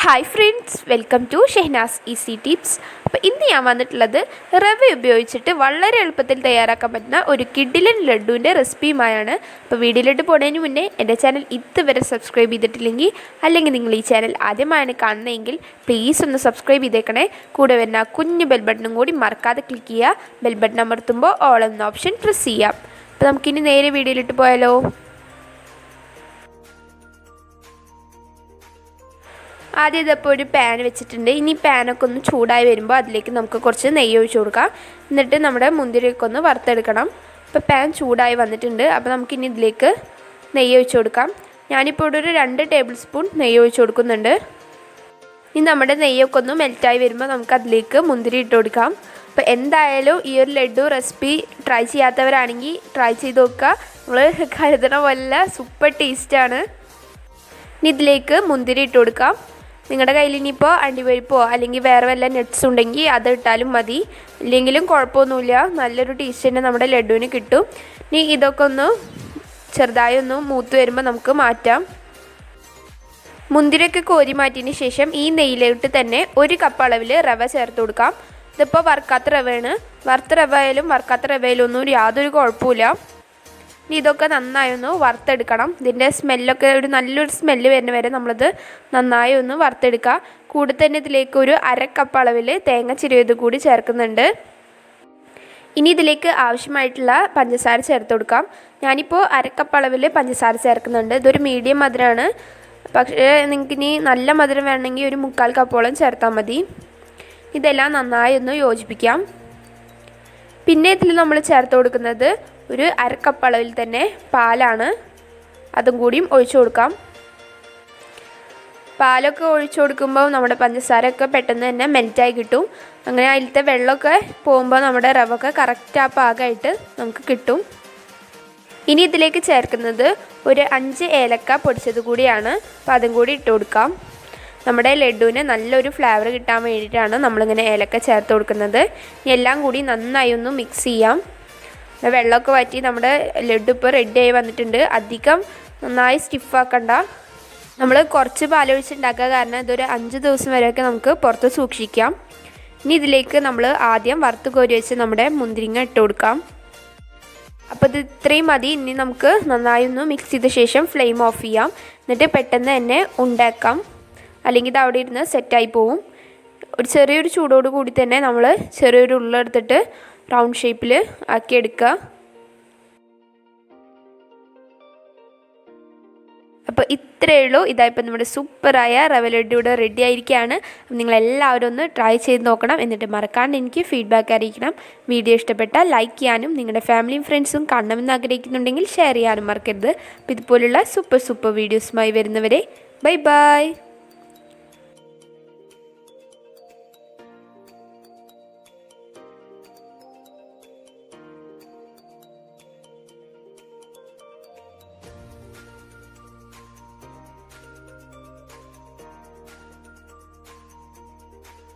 Hi friends, welcome to SHAHNAZ Easy Tips. അപ്പോൾ ഇന്ന് ഞാൻ വന്നിട്ടുള്ളത് റവ ഉപയോഗിച്ചിട്ട് വളരെ എളുപ്പത്തിൽ തയ്യാറാക്കാൻ പറ്റുന്ന ഒരു കിഡിലൻ ലഡ്ഡുവിൻ്റെ റെസിപ്പിയുമായാണ്. അപ്പോൾ വീഡിയോയിലോട്ട് പോകുന്നതിന് മുന്നേ എൻ്റെ ചാനൽ ഇതുവരെ സബ്സ്ക്രൈബ് ചെയ്തിട്ടില്ലെങ്കിൽ അല്ലെങ്കിൽ നിങ്ങൾ ഈ ചാനൽ ആദ്യമായാണ് കാണുന്നതെങ്കിൽ പ്ലീസ് ഒന്ന് സബ്സ്ക്രൈബ് ചെയ്തേക്കണേ. കൂടെ വരുന്ന കുഞ്ഞു ബെൽ ബട്ടണും കൂടി മറക്കാതെ ക്ലിക്ക് ചെയ്യുക. ബെൽ ബട്ടൺ അമർത്തുമ്പോൾ ഓൾ എന്ന ഓപ്ഷൻ പ്രസ് ചെയ്യാം. അപ്പോൾ നമുക്കിനി നേരെ വീഡിയോയിലോട്ട് പോയാലോ. ആദ്യം ഇതപ്പോൾ ഒരു പാൻ വെച്ചിട്ടുണ്ട്. ഇനി പാനൊക്കെ ഒന്ന് ചൂടായി വരുമ്പോൾ അതിലേക്ക് നമുക്ക് കുറച്ച് നെയ്യ് ഒഴിച്ച് കൊടുക്കാം. എന്നിട്ട് നമ്മുടെ മുന്തിരിയൊക്കെ ഒന്ന് വറുത്തെടുക്കണം. ഇപ്പോൾ പാൻ ചൂടായി വന്നിട്ടുണ്ട്. അപ്പോൾ നമുക്കിനി ഇതിലേക്ക് നെയ്യ് ഒഴിച്ച് കൊടുക്കാം. ഞാനിപ്പോൾ ഇവിടെ ഒരു 2 ടേബിൾ സ്പൂൺ നെയ്യ് ഒഴിച്ച് കൊടുക്കുന്നുണ്ട്. ഇനി നമ്മുടെ നെയ്യൊക്കെ ഒന്ന് മെൽറ്റായി വരുമ്പോൾ നമുക്ക് അതിലേക്ക് മുന്തിരി ഇട്ട് കൊടുക്കാം. അപ്പോൾ എന്തായാലും ഈ ഒരു ലഡ്ഡു റെസിപ്പി ട്രൈ ചെയ്യാത്തവരാണെങ്കിൽ ട്രൈ ചെയ്ത് നോക്കുക. നമ്മൾ കരുതണ പോലെ സൂപ്പർ ടേസ്റ്റാണ്. ഇനി ഇതിലേക്ക് മുന്തിരി ഇട്ട് കൊടുക്കാം. നിങ്ങളുടെ കയ്യിൽ ഇനിയിപ്പോൾ അണ്ടിപ്പരിപ്പോ അല്ലെങ്കിൽ വേറെ വല്ല നട്ട്സ് ഉണ്ടെങ്കിൽ അത് ഇട്ടാലും മതി. ഇല്ലെങ്കിലും കുഴപ്പമൊന്നുമില്ല, നല്ലൊരു ടേസ്റ്റ് തന്നെ നമ്മുടെ ലഡ്ഡുവിന് കിട്ടും. ഇനി ഇതൊക്കെ ഒന്ന് ചെറുതായി ഒന്ന് മൂത്ത് വരുമ്പോൾ നമുക്ക് മാറ്റാം. മുന്തിരിയൊക്കെ കോരി മാറ്റിയതിന് ശേഷം ഈ നെയ്യിലോട്ട് തന്നെ 1 കപ്പ് അളവിൽ റവ ചേർത്ത് കൊടുക്കാം. ഇതിപ്പോൾ വറുക്കാത്ത റവയാണ്. വറുത്ത റവ ആയാലും വറുക്കാത്ത റവയിലൊന്നും യാതൊരു കുഴപ്പമില്ല. ഇനി ഇതൊക്കെ നന്നായി ഒന്ന് വറുത്തെടുക്കണം. ഇതിൻ്റെ സ്മെല്ലൊക്കെ ഒരു നല്ലൊരു സ്മെല്ല് വരുന്ന വരെ നമ്മളത് നന്നായി ഒന്ന് വറുത്തെടുക്കുക. കൂടെ തന്നെ ഇതിലേക്ക് ഒരു 1/2 കപ്പ് അളവിൽ തേങ്ങ ചിരവിയത് കൂടി ചേർക്കുന്നുണ്ട്. ഇനി ഇതിലേക്ക് ആവശ്യമായിട്ടുള്ള പഞ്ചസാര ചേർത്ത് കൊടുക്കാം. ഞാനിപ്പോൾ 1/2 കപ്പ് അളവിൽ പഞ്ചസാര ചേർക്കുന്നുണ്ട്. ഇതൊരു മീഡിയം മധുരമാണ്. പക്ഷേ നിങ്ങൾക്ക് ഇനി നല്ല മധുരം വേണമെങ്കിൽ ഒരു 3/4 കപ്പോളം ചേർത്താൽ മതി. ഇതെല്ലാം നന്നായി ഒന്ന് യോജിപ്പിക്കാം. പിന്നെ ഇതിൽ നമ്മൾ ചേർത്ത് കൊടുക്കുന്നത് ഒരു 1/2 കപ്പ് അളവിൽ തന്നെ പാലാണ്. അതും കൂടിയും ഒഴിച്ചു കൊടുക്കാം. പാലൊക്കെ ഒഴിച്ചു കൊടുക്കുമ്പോൾ നമ്മുടെ പഞ്ചസാരയൊക്കെ പെട്ടെന്ന് തന്നെ മെൽറ്റായി കിട്ടും. അങ്ങനെ അതിലത്തെ വെള്ളമൊക്കെ പോകുമ്പോൾ നമ്മുടെ റവൊക്കെ കറക്റ്റ് ആ പാകമായിട്ട് നമുക്ക് കിട്ടും. ഇനി ഇതിലേക്ക് ചേർക്കുന്നത് ഒരു 5 ഏലക്ക പൊടിച്ചത് കൂടിയാണ്. അപ്പോൾ അതും കൂടി ഇട്ട് കൊടുക്കാം. നമ്മുടെ ലഡ്ഡുവിന് നല്ലൊരു ഫ്ലേവർ കിട്ടാൻ വേണ്ടിയിട്ടാണ് നമ്മളിങ്ങനെ ഏലക്ക ചേർത്ത് കൊടുക്കുന്നത്. ഇനി എല്ലാം കൂടി നന്നായി ഒന്ന് മിക്സ് ചെയ്യാം. വെള്ളമൊക്കെ വറ്റി നമ്മുടെ ലഡ്ഡു ഇപ്പോൾ റെഡി ആയി വന്നിട്ടുണ്ട്. അധികം നന്നായി സ്റ്റിഫാക്കണ്ട. നമ്മൾ കുറച്ച് പാലൊഴിച്ചുണ്ടാക്കുക കാരണം ഇതൊരു 5 ദിവസം വരെയൊക്കെ നമുക്ക് പുറത്ത് സൂക്ഷിക്കാം. ഇനി ഇതിലേക്ക് നമ്മൾ ആദ്യം വറുത്ത് കോരി വെച്ച് നമ്മുടെ മുന്തിരിങ്ങ ഇട്ട് കൊടുക്കാം. അപ്പോൾ ഇത് ഇത്രയും മതി. ഇനി നമുക്ക് നന്നായി ഒന്ന് മിക്സ് ചെയ്ത ശേഷം ഫ്ലെയിം ഓഫ് ചെയ്യാം. എന്നിട്ട് പെട്ടെന്ന് തന്നെ ഉണ്ടാക്കാം, അല്ലെങ്കിൽ ഇത് അവിടെ ഇരുന്ന് സെറ്റായി പോവും. ഒരു ചെറിയൊരു ചൂടോട് കൂടി തന്നെ നമ്മൾ ചെറിയൊരു ഉള്ളെടുത്തിട്ട് റൗണ്ട് ഷേപ്പിൽ ആക്കിയെടുക്കുക. അപ്പോൾ ഇത്രയേ ഉള്ളൂ. ഇതായിപ്പോൾ നമ്മുടെ സൂപ്പറായ റവ ലഡ്ഡു ഇവിടെ റെഡി ആയിരിക്കുകയാണ്. അപ്പോൾ നിങ്ങളെല്ലാവരും ഒന്ന് ട്രൈ ചെയ്ത് നോക്കണം. എന്നിട്ട് മറക്കാണ്ട് എനിക്ക് ഫീഡ്ബാക്ക് അറിയിക്കണം. വീഡിയോ ഇഷ്ടപ്പെട്ടാൽ ലൈക്ക് ചെയ്യാനും നിങ്ങളുടെ ഫാമിലിയും ഫ്രണ്ട്സും കാണണമെന്ന് ആഗ്രഹിക്കുന്നുണ്ടെങ്കിൽ ഷെയർ ചെയ്യാനും മറക്കരുത്. അപ്പോൾ ഇതുപോലുള്ള സൂപ്പർ വീഡിയോസുമായി വരുന്നവരെ ബൈ ബൈ.